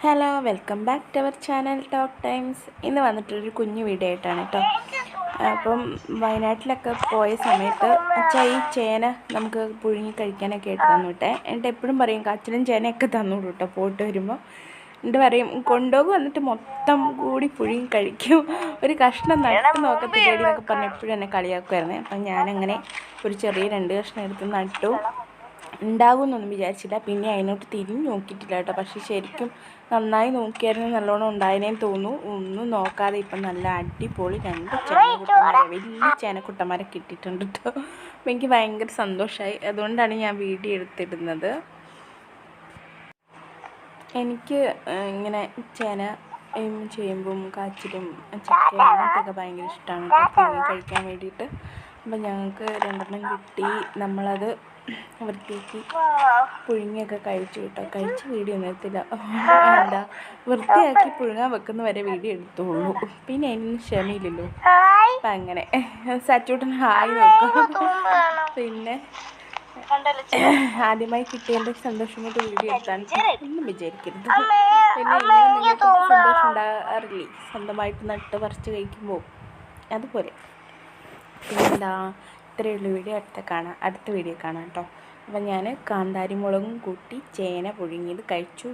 Hello, welcome back to our channel talk times. ഇന്ന് വന്നിട്ടൊരു കുഞ്ഞു വീഡിയോ ആയിട്ടാണ് കേട്ടോ. അപ്പം വയനാട്ടിലൊക്കെ പോയ സമയത്ത് അച്ഛാ ഈ ചേന നമുക്ക് പുഴുങ്ങി കഴിക്കാനൊക്കെ ആയിട്ട് തന്നു വിട്ടെ. എന്നിട്ട് എപ്പോഴും പറയും കാച്ചിലും ചേനയൊക്കെ തന്നുവിടും കേട്ടോ പോയിട്ട് വരുമ്പോൾ. എന്നിട്ട് പറയും കൊണ്ടുപോകും, വന്നിട്ട് മൊത്തം കൂടി പുഴുങ്ങി കഴിക്കും, ഒരു കഷ്ണം നട്ട് നോക്കത്തില്ലേടി എന്നൊക്കെ പറഞ്ഞ് എപ്പോഴും എന്നെ കളിയാക്കുമായിരുന്നേ. അപ്പം ഞാനങ്ങനെ ഒരു ചെറിയ 2 കഷ്ണം എടുത്ത് നട്ടു. ഉണ്ടാകുമെന്നൊന്നും വിചാരിച്ചില്ല, പിന്നെ അതിനോട്ട് തിരിഞ്ഞ് നോക്കിയിട്ടില്ല കേട്ടോ. പക്ഷേ ശരിക്കും നന്നായി നോക്കിയായിരുന്നു നല്ലോണം ഉണ്ടായതിനേന്ന് തോന്നുന്നു. ഒന്നും നോക്കാതെ ഇപ്പം നല്ല അടിപൊളി 2 ചേനക്കുട്ടന്മാരെ, വലിയ ചേനക്കുട്ടന്മാരെ കിട്ടിയിട്ടുണ്ട് കേട്ടോ. അപ്പം എനിക്ക് ഭയങ്കര സന്തോഷമായി. അതുകൊണ്ടാണ് ഞാൻ വീഡിയോ എടുത്തിടുന്നത്. എനിക്ക് ഇങ്ങനെ ചേന ചേമ്പും കാച്ചിലും ചക്കയും അങ്ങനത്തെയൊക്കെ ഭയങ്കര ഇഷ്ടമാണ് കേട്ടോ, കഴിക്കാൻ വേണ്ടിയിട്ട്. അപ്പം ഞങ്ങൾക്ക് 2 കിട്ടി. നമ്മളത് വൃത്തിയാക്കി പുഴുങ്ങിയൊക്കെ കഴിച്ചു കേട്ടോ. കഴിച്ച് വീഡിയോ ഒന്നും എടുത്തില്ല, എന്താ വൃത്തിയാക്കി പുഴുങ്ങാൻ വെക്കുന്ന വരെ വീഡിയോ എടുത്തോളൂ. പിന്നെ അതിന് ക്ഷമയില്ലല്ലോ. അപ്പം അങ്ങനെ സച്ചൂട്ടൻ ഹായ് നോക്കാം. പിന്നെ ആദ്യമായി കിട്ടിയതിൻ്റെ സന്തോഷം കൊണ്ട് വീഡിയോ എടുത്താൻ ഒന്നും വിചാരിക്കരുത്. പിന്നെ ഇങ്ങനെ നിങ്ങൾക്ക് സന്തോഷം ഉണ്ടാകാറില്ലേ സ്വന്തമായിട്ട് നട്ട് പറിച്ച് കഴിക്കുമ്പോൾ? അതുപോലെ. പിന്നെന്താ, ഇത്രയുള്ള വീഡിയോ അടുത്ത വീഡിയോ കാണാം കേട്ടോ. അപ്പം ഞാൻ കാന്താരി മുളകും കൂട്ടി ചേന പുഴുങ്ങിയത് കഴിച്ചു.